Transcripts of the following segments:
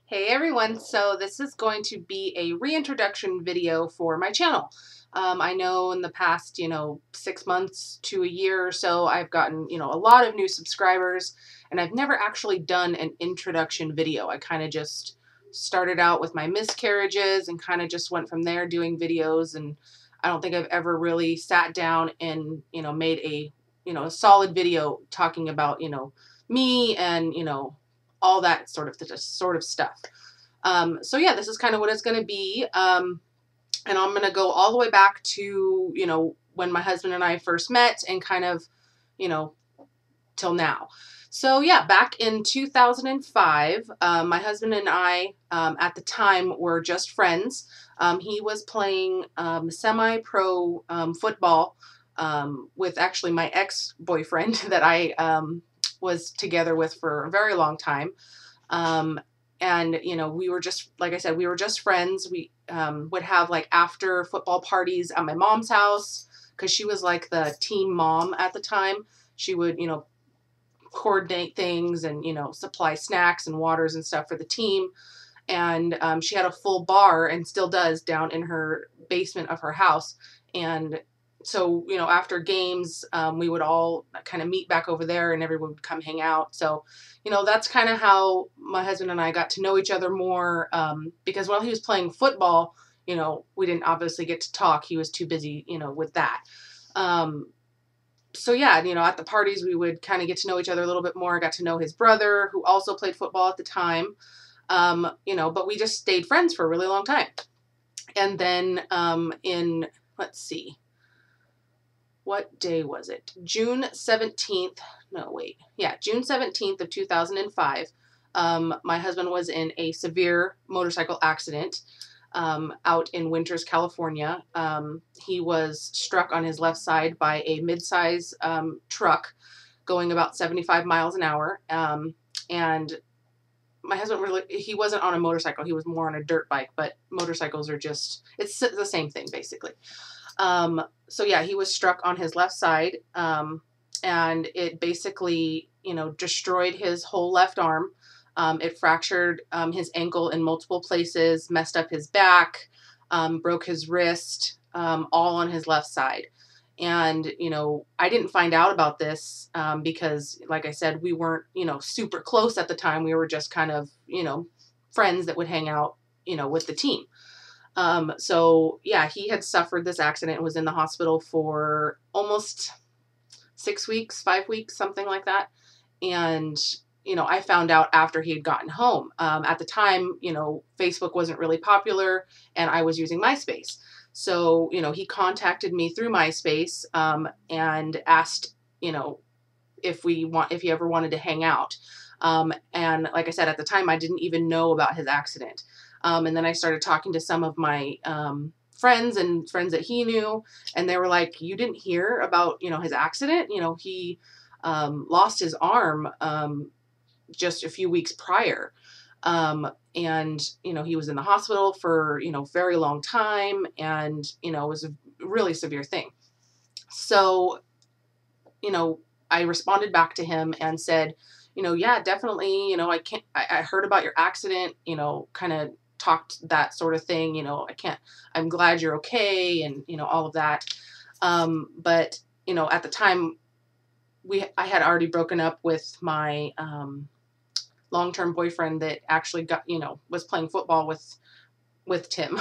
Hey everyone, so this is going to be a reintroduction video for my channel. I know in the past, 6 months to a year or so, I've gotten, a lot of new subscribers, and I've never actually done an introduction video. I kind of just started out with my miscarriages and kind of just went from there doing videos, and I don't think I've ever really sat down and, made a solid video talking about, me and, all that sort of stuff. So yeah, this is kind of what it's going to be. And I'm going to go all the way back to, when my husband and I first met and kind of, you know, till now. So yeah, back in 2005, my husband and I, at the time, were just friends. He was playing semi-pro football with actually my ex-boyfriend that I was together with for a very long time. And, we were just, like I said, we were just friends. We would have like after football parties at my mom's house because she was like the team mom at the time. She would, coordinate things and, supply snacks and waters and stuff for the team. And she had a full bar and still does down in her basement of her house. And so, after games, we would all kind of meet back over there and everyone would come hang out. So, that's kind of how my husband and I got to know each other more, because while he was playing football, we didn't obviously get to talk. He was too busy, with that. So yeah, at the parties, we would kind of get to know each other a little bit more. I got to know his brother, who also played football at the time. But we just stayed friends for a really long time. And then let's see, what day was it? June 17th. No, wait. Yeah, June 17th of 2005. My husband was in a severe motorcycle accident out in Winters, California. He was struck on his left side by a mid-size truck going about 75 miles an hour. And my husband he wasn't on a motorcycle. He was more on a dirt bike, but motorcycles are it's the same thing basically. So yeah, he was struck on his left side, and it basically, destroyed his whole left arm. It fractured his ankle in multiple places, messed up his back, broke his wrist, all on his left side. And, I didn't find out about this because, like I said, we weren't, super close at the time. We were just kind of, friends that would hang out, with the team. So yeah, he had suffered this accident and was in the hospital for almost 6 weeks, 5 weeks, something like that. And, I found out after he had gotten home. At the time, Facebook wasn't really popular and I was using MySpace. So, he contacted me through MySpace, and asked, if he ever wanted to hang out. And like I said, at the time, I didn't even know about his accident. And then I started talking to some of my friends and friends that he knew, and they were like, "You didn't hear about, his accident? He lost his arm just a few weeks prior." And, he was in the hospital for, very long time, and, it was a really severe thing. So, I responded back to him and said, yeah, definitely, I heard about your accident, kind of talked that sort of thing, I'm glad you're okay, and, all of that. But, at the time, I had already broken up with my long-term boyfriend that actually was playing football with Tim.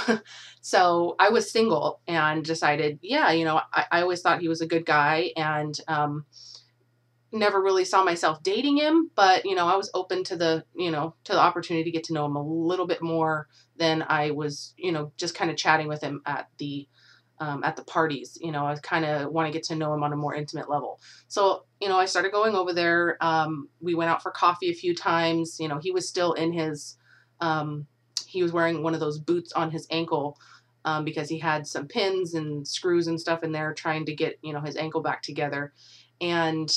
So I was single and decided, yeah, I always thought he was a good guy, and never really saw myself dating him, but, I was open to the opportunity to get to know him a little bit more than I was, just kind of chatting with him at the parties. I kind of want to get to know him on a more intimate level. So, I started going over there. We went out for coffee a few times. He was still in his, he was wearing one of those boots on his ankle, because he had some pins and screws and stuff in there trying to get, his ankle back together. And,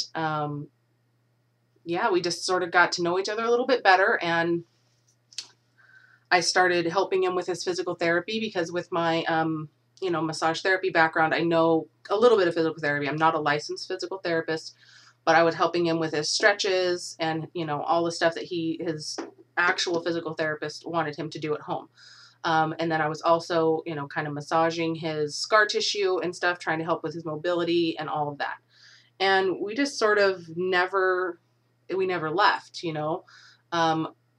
yeah, we just sort of got to know each other a little bit better, and I started helping him with his physical therapy because with my, massage therapy background, I know a little bit of physical therapy. I'm not a licensed physical therapist, but I was helping him with his stretches and, all the stuff that he has actual physical therapist wanted him to do at home. And then I was also, kind of massaging his scar tissue and stuff, trying to help with his mobility and all of that. And we just sort of we never left,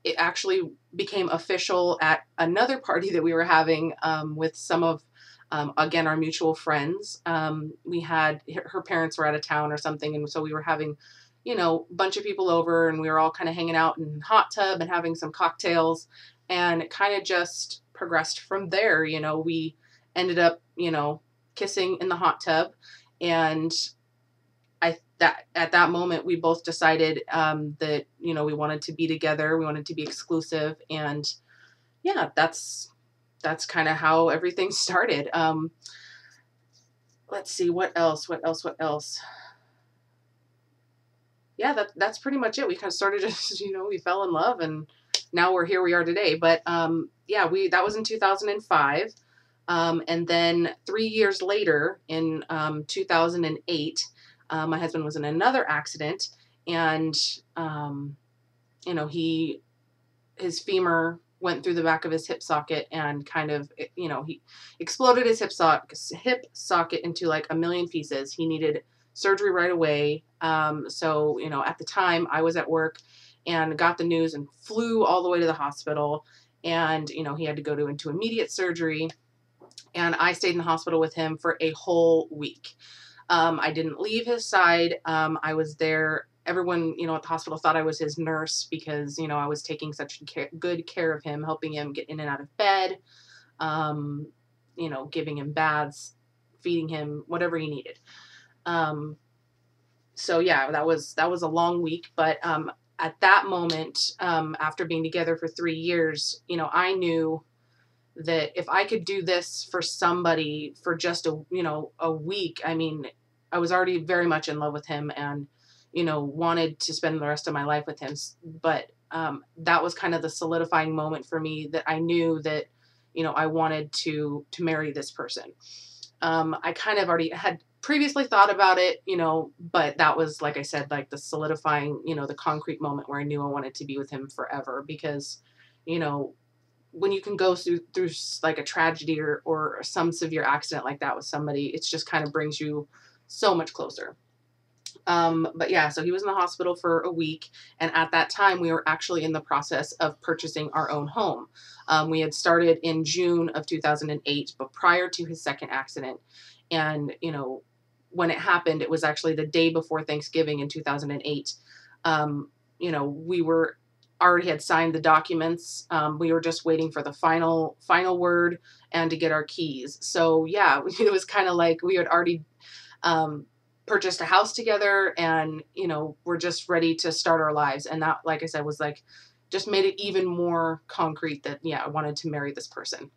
It actually became official at another party that we were having with some of, again, our mutual friends. We had, her parents were out of town or something, and so we were having, a bunch of people over, and we were all kind of hanging out in hot tub and having some cocktails, and it kind of just progressed from there. We ended up, kissing in the hot tub, and that at that moment we both decided that we wanted to be together, we wanted to be exclusive, and yeah, that's kind of how everything started. Let's see, what else? Yeah, that's pretty much it. We kind of started just, we fell in love, and now we are today. But yeah, that was in 2005. And then 3 years later, in 2008, my husband was in another accident, and his femur went through the back of his hip socket, and kind of, he exploded his hip socket into like a million pieces. He needed surgery right away. So, at the time I was at work and got the news and flew all the way to the hospital, and, he had to go into immediate surgery, and I stayed in the hospital with him for a whole week. I didn't leave his side. I was there. Everyone, at the hospital thought I was his nurse because, I was taking such good care of him, helping him get in and out of bed, giving him baths, feeding him, whatever he needed. So yeah, that was a long week, but at that moment, after being together for 3 years, I knew that if I could do this for somebody for just a week, I mean, I was already very much in love with him, and, wanted to spend the rest of my life with him. But that was kind of the solidifying moment for me, that I knew that, I wanted to marry this person. I kind of already had previously thought about it, but that was, like I said, like the solidifying, the concrete moment where I knew I wanted to be with him forever. Because, when you can go through like a tragedy or some severe accident like that with somebody, it's just kind of brings you so much closer. But yeah, so he was in the hospital for a week, and at that time we were actually in the process of purchasing our own home. We had started in June of 2008, but prior to his second accident. And, when it happened, it was actually the day before Thanksgiving in 2008. We were already had signed the documents. We were just waiting for the final word and to get our keys. So yeah, it was kind of like we had already purchased a house together, and we're just ready to start our lives. And that, like I said, was like just made it even more concrete that, yeah, I wanted to marry this person.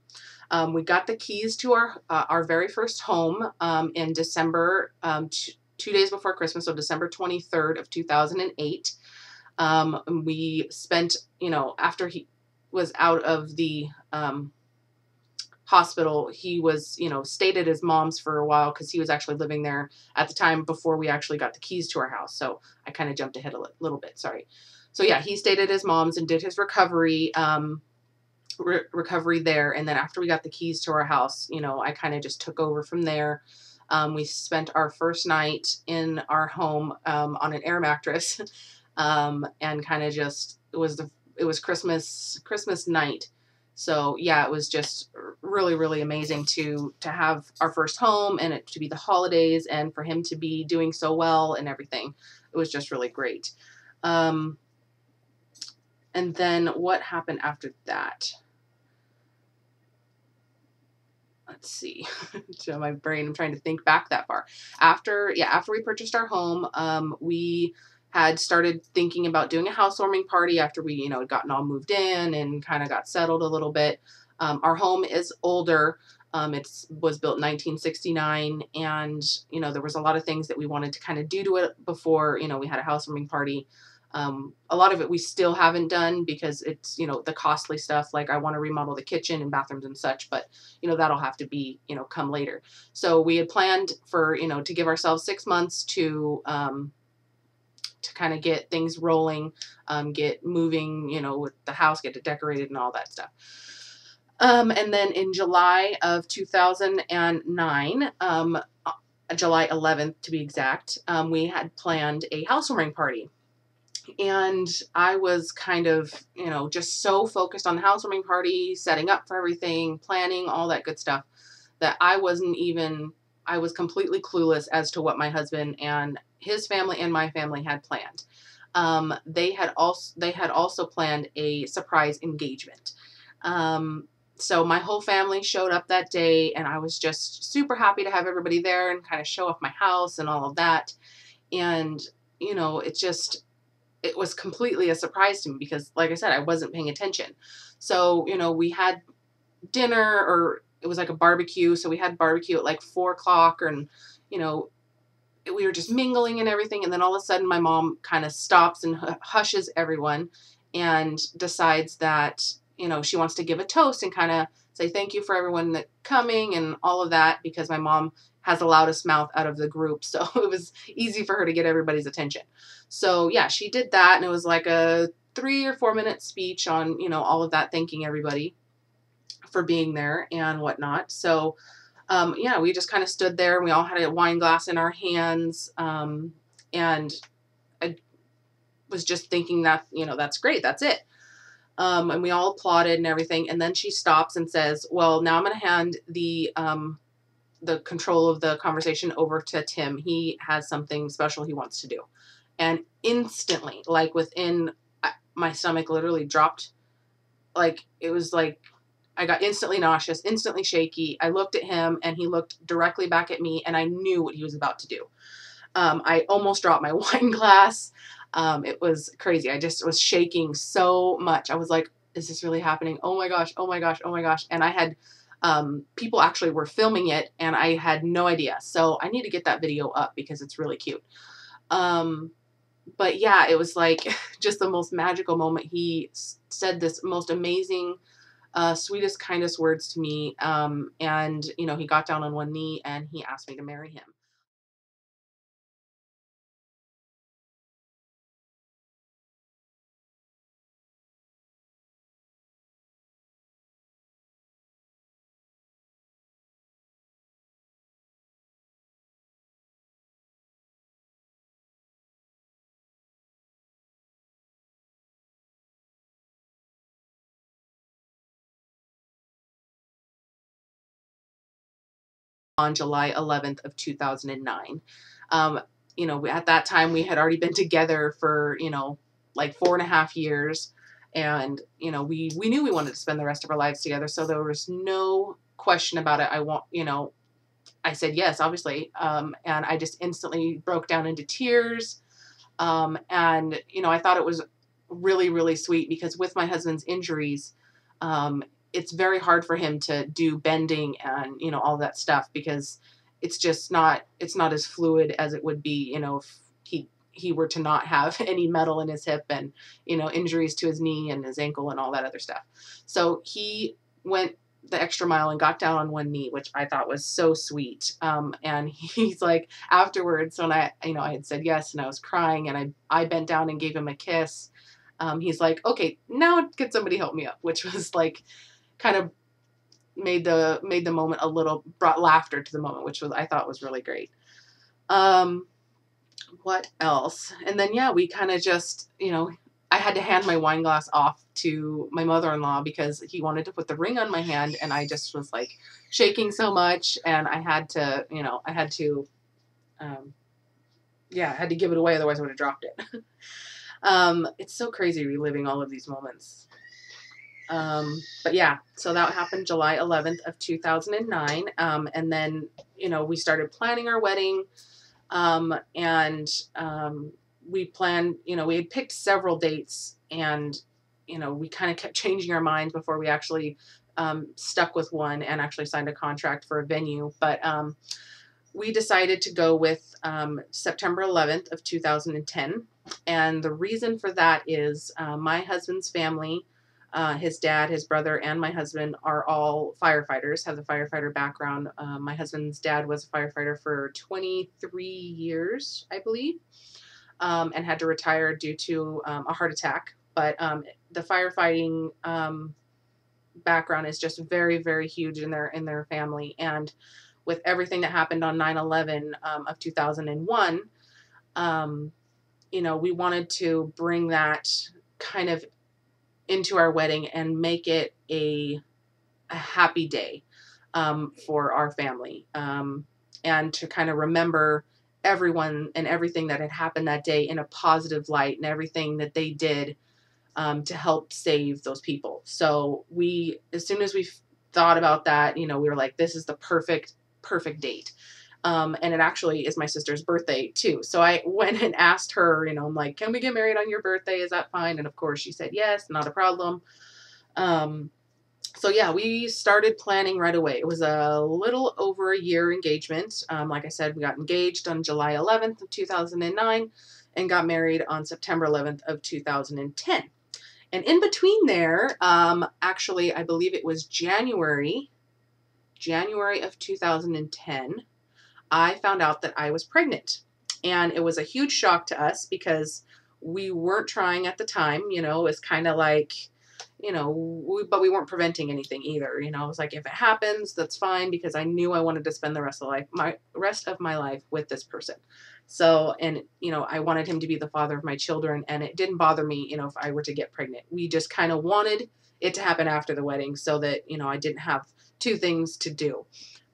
We got the keys to our very first home in December, 2 days before Christmas, so December 23rd of 2008. We spent, after he was out of the hospital, he was, stayed at his mom's for a while, because he was actually living there at the time before we actually got the keys to our house. So I kind of jumped ahead a little bit, sorry. So yeah, he stayed at his mom's and did his recovery there. And then after we got the keys to our house, I kind of just took over from there. We spent our first night in our home on an air mattress, and kind of just, it was Christmas night. So yeah, it was just really, really amazing to have our first home, and it to be the holidays, and for him to be doing so well and everything. It was just really great. And then what happened after that? Let's see. So my brain, I'm trying to think back that far. After we purchased our home, we had started thinking about doing a housewarming party after we, had gotten all moved in and kind of got settled a little bit. Our home is older. It was built in 1969, and, there was a lot of things that we wanted to kind of do to it before, we had a housewarming party. A lot of it we still haven't done because it's, the costly stuff. Like I want to remodel the kitchen and bathrooms and such, but, that'll have to be, come later. So we had planned for, to give ourselves 6 months to to kind of get things rolling, get moving, you know, with the house, get it decorated and all that stuff. And then in July of 2009, July 11th to be exact, we had planned a housewarming party. And I was kind of, you know, just so focused on the housewarming party, setting up for everything, planning, all that good stuff, that I was completely clueless as to what my husband and his family and my family had planned. They had also planned a surprise engagement. So my whole family showed up that day, and I was just super happy to have everybody there and kind of show off my house and all of that. And, you know, it was completely a surprise to me because, like I said, I wasn't paying attention. So, you know, we had dinner, or it was like a barbecue. So we had barbecue at like 4 o'clock, and, you know, we were just mingling and everything. And then all of a sudden my mom kind of stops and hushes everyone and decides that, you know, she wants to give a toast and kind of say thank you for everyone that coming and all of that, because my mom has the loudest mouth out of the group. So it was easy for her to get everybody's attention. So yeah, she did that. And it was like a 3 or 4 minute speech on, you know, all of that, thanking everybody for being there and whatnot. So yeah, we just kind of stood there, and we all had a wine glass in our hands. And I was just thinking that, you know, that's great. That's it. And we all applauded and everything. And then she stops and says, well, now I'm going to hand the control of the conversation over to Tim. He has something special he wants to do. And instantly, like within, my stomach literally dropped. Like, it was like, I got instantly nauseous, instantly shaky. I looked at him, and he looked directly back at me, and I knew what he was about to do. I almost dropped my wine glass. It was crazy. I just was shaking so much. I was like, is this really happening? Oh my gosh, oh my gosh, oh my gosh. And I had, people actually were filming it, and I had no idea. So I need to get that video up because it's really cute. But yeah, it was like just the most magical moment. He said this most amazing, sweetest, kindest words to me. And, you know, he got down on one knee and he asked me to marry him. On July 11th of 2009. Um, you know, at that time we had already been together for, you know, like 4.5 years. And, you know, we knew we wanted to spend the rest of our lives together. So there was no question about it. You know, I said yes, obviously. And I just instantly broke down into tears. And, you know, I thought it was really, really sweet because with my husband's injuries, um, it's very hard for him to do bending and, you know, all that stuff because it's not as fluid as it would be, you know, if he were to not have any metal in his hip and, you know, injuries to his knee and his ankle and all that other stuff. So he went the extra mile and got down on one knee, which I thought was so sweet. And he's like, afterwards, when you know, I had said yes and I was crying and I bent down and gave him a kiss. He's like, okay, now could somebody help me up, which was like, kind of made the moment brought laughter to the moment, which was, I thought was really great. What else? And then, yeah, we kind of just, you know, I had to hand my wine glass off to my mother-in-law because he wanted to put the ring on my hand, and I just was like shaking so much, and I had to, you know, yeah, I had to give it away, otherwise I would have dropped it. It's so crazy reliving all of these moments. But yeah, so that happened July 11th of 2009. And then, you know, we started planning our wedding. And we planned, you know, we had picked several dates, and, you know, we kind of kept changing our minds before we actually stuck with one and actually signed a contract for a venue. But we decided to go with September 11th of 2010. And the reason for that is my husband's family, his dad, his brother, and my husband are all firefighters, have the firefighter background. My husband's dad was a firefighter for 23 years, I believe. and had to retire due to a heart attack. But the firefighting background is just very, very huge in their family. And with everything that happened on 9/11 of 2001, we wanted to bring that kind of into our wedding and make it a happy day for our family, and to kind of remember everyone and everything that had happened that day in a positive light, and everything that they did to help save those people. So as soon as we thought about that, we were like, this is the perfect date. And it actually is my sister's birthday too. So I went and asked her, I'm like, can we get married on your birthday? Is that fine? And of course she said, yes, not a problem. So yeah, we started planning right away. It was a little over a year engagement. Like I said, we got engaged on July 11th of 2009 and got married on September 11th of 2010. And in between there, actually, I believe it was January of 2010, I found out that I was pregnant. And it was a huge shock to us because we weren't trying at the time. It was kind of like, but we weren't preventing anything either. It was like, if it happens, that's fine, because I knew I wanted to spend the rest of my life with this person. So, and, I wanted him to be the father of my children, and it didn't bother me, if I were to get pregnant. We just kind of wanted it to happen after the wedding so that, I didn't have two things to do.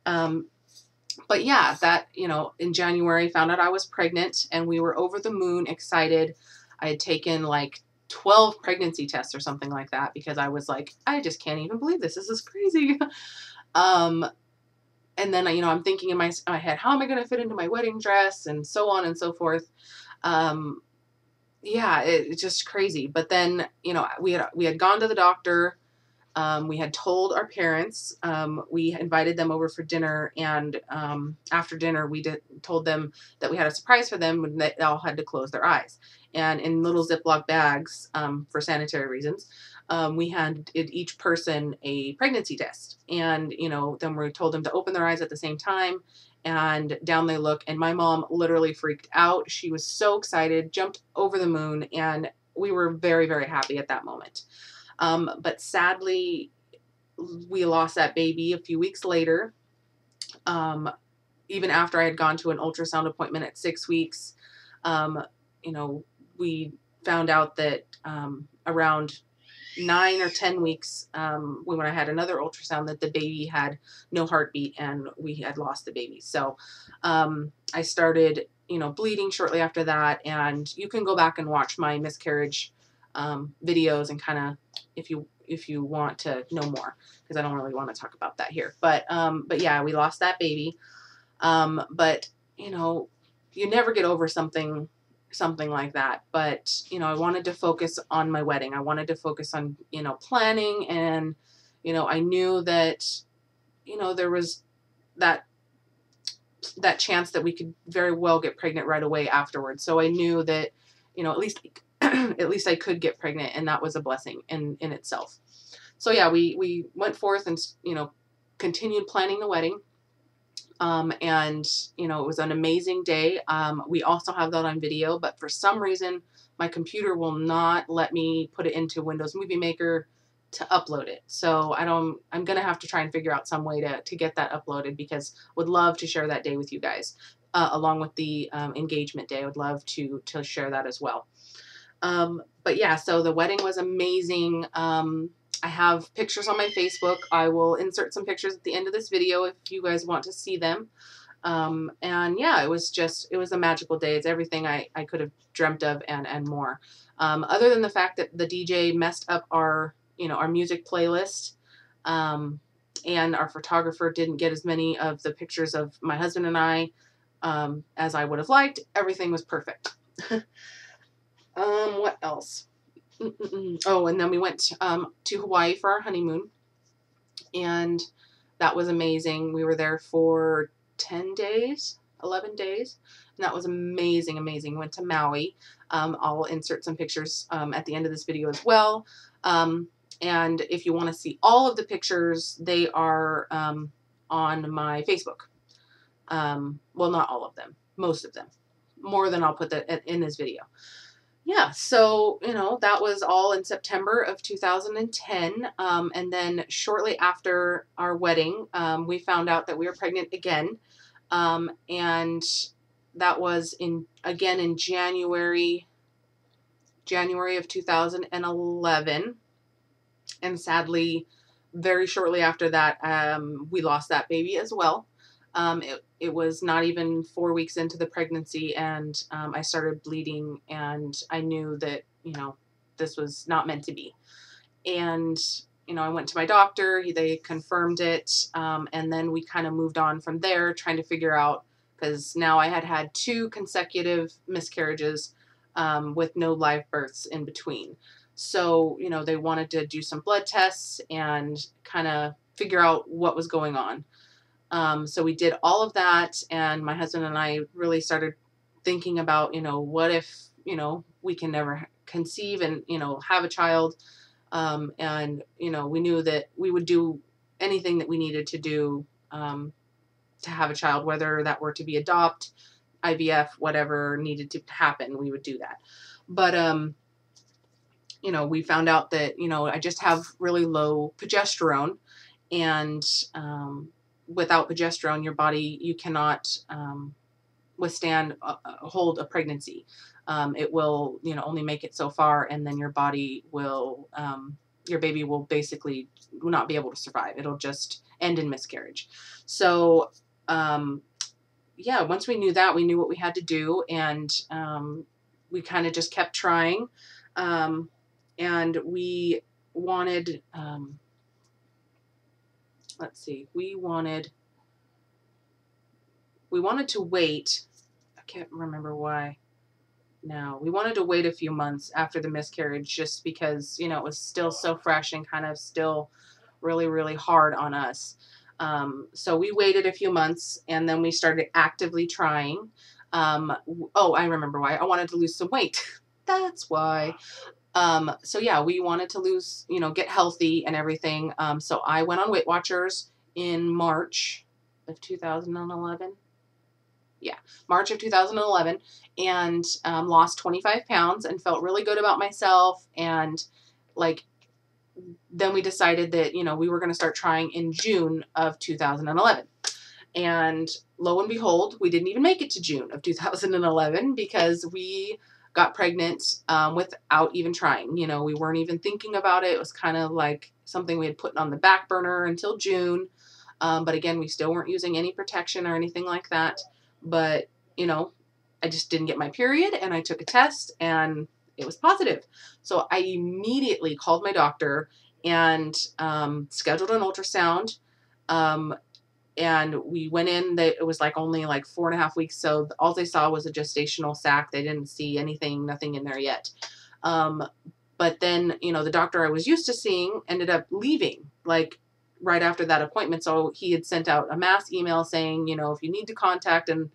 But yeah, that, in January, found out I was pregnant, and we were over the moon excited. I had taken like 12 pregnancy tests or something like that, because I was like, I just can't even believe this. This is crazy. And then, I'm thinking in my head, how am I going to fit into my wedding dress, and so on and so forth. Yeah, it's just crazy. But then, we had gone to the doctor. We had told our parents. We invited them over for dinner, and after dinner, we told them that we had a surprise for them, and they all had to close their eyes. And in little Ziploc bags, for sanitary reasons, we handed each person a pregnancy test. And, then we told them to open their eyes at the same time, and down they look. And my mom literally freaked out. She was so excited, jumped over the moon, and we were very, very happy at that moment. But sadly, we lost that baby a few weeks later. Even after I had gone to an ultrasound appointment at 6 weeks, we found out that around 9 or 10 weeks, when I had another ultrasound, that the baby had no heartbeat, and we had lost the baby. So I started, bleeding shortly after that. And you can go back and watch my miscarriage videos, and kind of, if you want to know more, because I don't really want to talk about that here. But yeah, we lost that baby. But you never get over something like that. But I wanted to focus on my wedding. I wanted to focus on planning, and I knew that there was that chance that we could very well get pregnant right away afterwards. So I knew that at least at least I could get pregnant, and that was a blessing in itself. So yeah, we went forth and continued planning the wedding. And it was an amazing day. We also have that on video, but for some reason my computer will not let me put it into Windows Movie Maker to upload it. So I'm going to have to try and figure out some way to get that uploaded, because would love to share that day with you guys, along with the engagement day. I would love to share that as well. But yeah, so the wedding was amazing. I have pictures on my Facebook. I will insert some pictures at the end of this video if you guys want to see them. And yeah, it was a magical day. It's everything I could have dreamt of and more. Other than the fact that the DJ messed up our music playlist, and our photographer didn't get as many of the pictures of my husband and I as I would have liked. Everything was perfect. What else? Oh, and then we went to Hawaii for our honeymoon, and that was amazing. We were there for 10 days, 11 days, and that was amazing, amazing. Went to Maui. I'll insert some pictures at the end of this video as well. And if you want to see all of the pictures, they are on my Facebook. Well, not all of them, most of them. more than I'll put that in this video. Yeah, so, that was all in September of 2010. And then shortly after our wedding, we found out that we were pregnant again. And that was again in January of 2011. And sadly, very shortly after that, we lost that baby as well. It was not even 4 weeks into the pregnancy, and I started bleeding, and I knew that, this was not meant to be. And, I went to my doctor, they confirmed it, and then we kind of moved on from there, trying to figure out, because now I had 2 consecutive miscarriages with no live births in between. So, they wanted to do some blood tests and kind of figure out what was going on. So we did all of that, and my husband and I really started thinking about, what if, we can never conceive and, have a child. And, we knew that we would do anything that we needed to do to have a child, whether that were to be adopt, IVF, whatever needed to happen, we would do that. But, we found out that, I just have really low progesterone, and without progesterone, your body, you cannot hold a pregnancy. It will, only make it so far, and then your body will, your baby will basically not be able to survive. It'll just end in miscarriage. So, yeah, once we knew that, we knew what we had to do, and we kind of just kept trying. And we wanted, let's see, we wanted to wait. I can't remember why now. We wanted to wait a few months after the miscarriage, just because, it was still so fresh and kind of still really, really hard on us. So we waited a few months, and then we started actively trying. Oh, I remember why. I wanted to lose some weight. That's why. So yeah, we wanted to lose, get healthy and everything. So I went on Weight Watchers in March of 2011. Yeah, March of 2011, and lost 25 pounds and felt really good about myself. And then we decided that, we were going to start trying in June of 2011. And lo and behold, we didn't even make it to June of 2011 because we got pregnant without even trying. We weren't even thinking about it. It was kind of like something we had put on the back burner until June. But again, we still weren't using any protection or anything like that. But, I just didn't get my period, and I took a test, and it was positive. So I immediately called my doctor and scheduled an ultrasound. And we went in, it was only 4.5 weeks. So all they saw was a gestational sac. They didn't see nothing in there yet. But then, the doctor I was used to seeing ended up leaving right after that appointment. So he had sent out a mass email saying, if you need to contact and,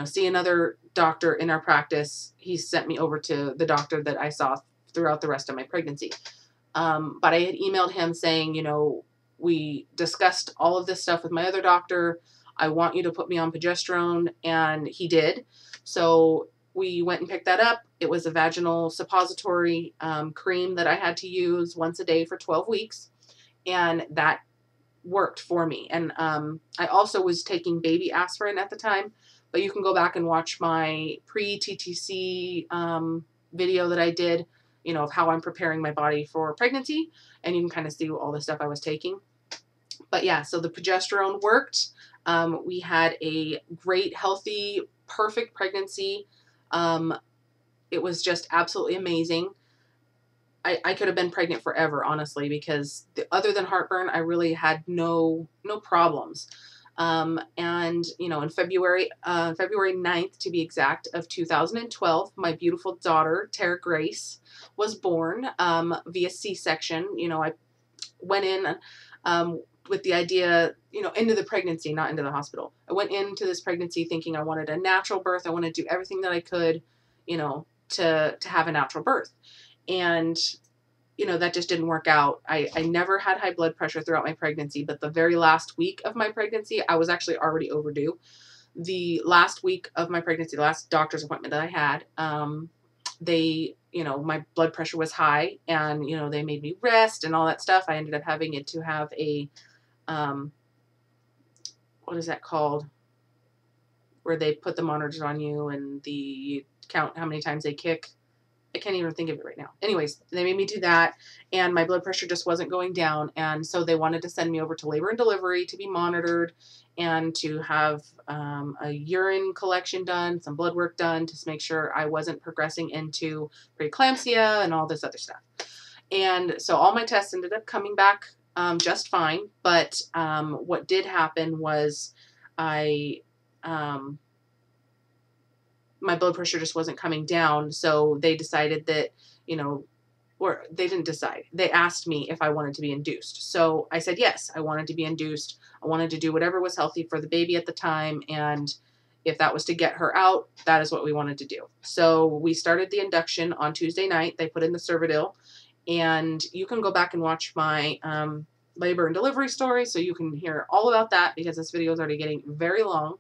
see another doctor in our practice, he sent me over to the doctor that I saw throughout the rest of my pregnancy. But I had emailed him saying, we discussed all of this stuff with my other doctor. I want you to put me on progesterone. And he did. So we went and picked that up. It was a vaginal suppository cream that I had to use once a day for 12 weeks. And that worked for me. And I also was taking baby aspirin at the time. But you can go back and watch my pre-TTC video that I did, of how I'm preparing my body for pregnancy. And you can kind of see all the stuff I was taking. But yeah, so the progesterone worked. We had a great, healthy, perfect pregnancy. It was just absolutely amazing. I could have been pregnant forever, honestly, because other than heartburn, I really had no problems. And, in February 9th, to be exact, of 2012, my beautiful daughter, Tara Grace, was born via C-section. I went in with the idea, into the pregnancy, not into the hospital. I went into this pregnancy thinking I wanted a natural birth. I wanted to do everything that I could, to have a natural birth. And, that just didn't work out. I never had high blood pressure throughout my pregnancy, but the very last week of my pregnancy, I was actually already overdue. the last week of my pregnancy, the last doctor's appointment that I had, they, my blood pressure was high, and, they made me rest and all that stuff. I ended up having it to have a, what is that called? Where they put the monitors on you and the count how many times they kick. I can't even think of it right now. Anyways, they made me do that, and my blood pressure just wasn't going down. And so they wanted to send me over to labor and delivery to be monitored and to have a urine collection done, some blood work done to make sure I wasn't progressing into preeclampsia and all this other stuff. And so all my tests ended up coming back just fine. But what did happen was my blood pressure just wasn't coming down. So they decided that, or they didn't decide. They asked me if I wanted to be induced. So I said, yes, I wanted to be induced. I wanted to do whatever was healthy for the baby at the time. And if that was to get her out, that is what we wanted to do. So we started the induction on Tuesday night. They put in the Cervidil, and you can go back and watch my labor and delivery story so you can hear all about that, because this video is already getting very long.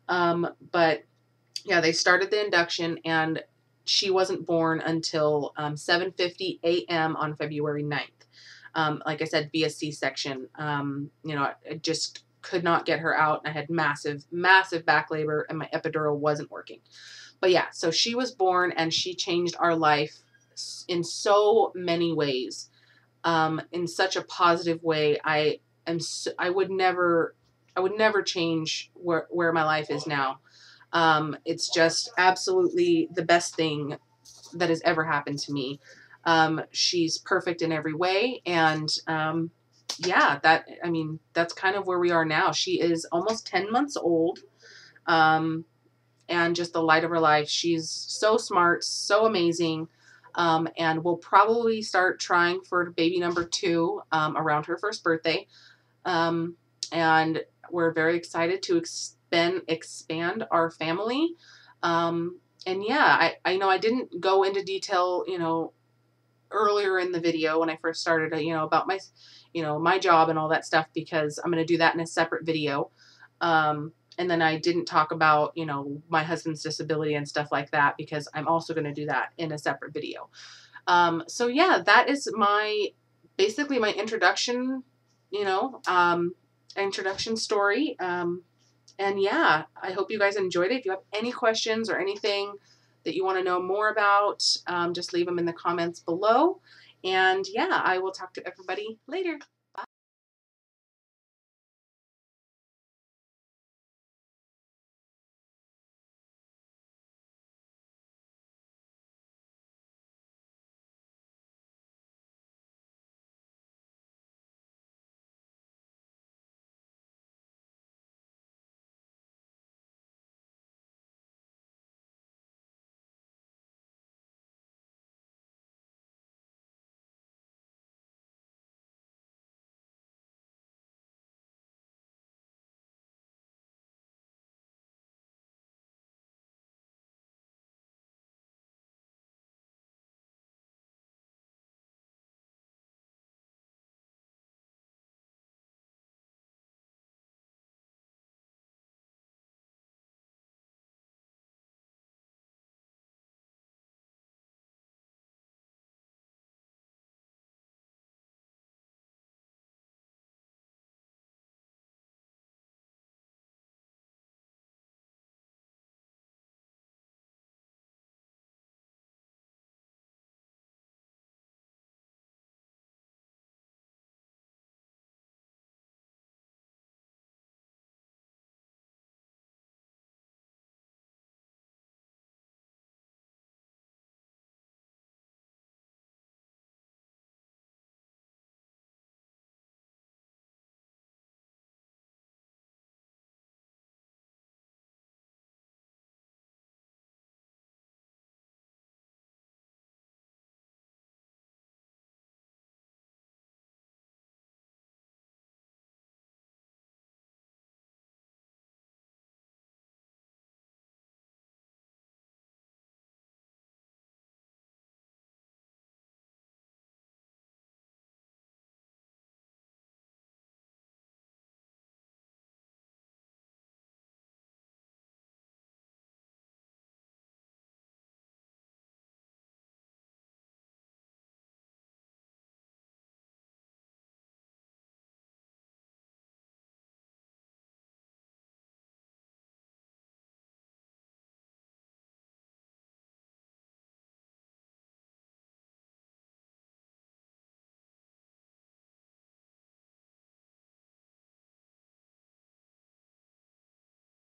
But yeah, they started the induction, and she wasn't born until 7:50 a.m. on February 9th. Like I said, via C-section. I just could not get her out. I had massive, massive back labor, and my epidural wasn't working. But yeah, so she was born, and she changed our life in so many ways, in such a positive way. I would never change where my life is now. It's just absolutely the best thing that has ever happened to me. She's perfect in every way. And, yeah, that's kind of where we are now. She is almost 10 months old. And just the light of her life. She's so smart, so amazing. And we'll probably start trying for baby number 2, around her first birthday. And we're very excited to expand our family. And yeah, I know I didn't go into detail, earlier in the video when I first started, about my, my job and all that stuff, because I'm going to do that in a separate video. And then I didn't talk about, my husband's disability and stuff like that, because I'm also going to do that in a separate video. So yeah, that is basically my introduction, introduction story. And yeah, I hope you guys enjoyed it. If you have any questions or anything that you want to know more about, just leave them in the comments below. And yeah, I will talk to everybody later.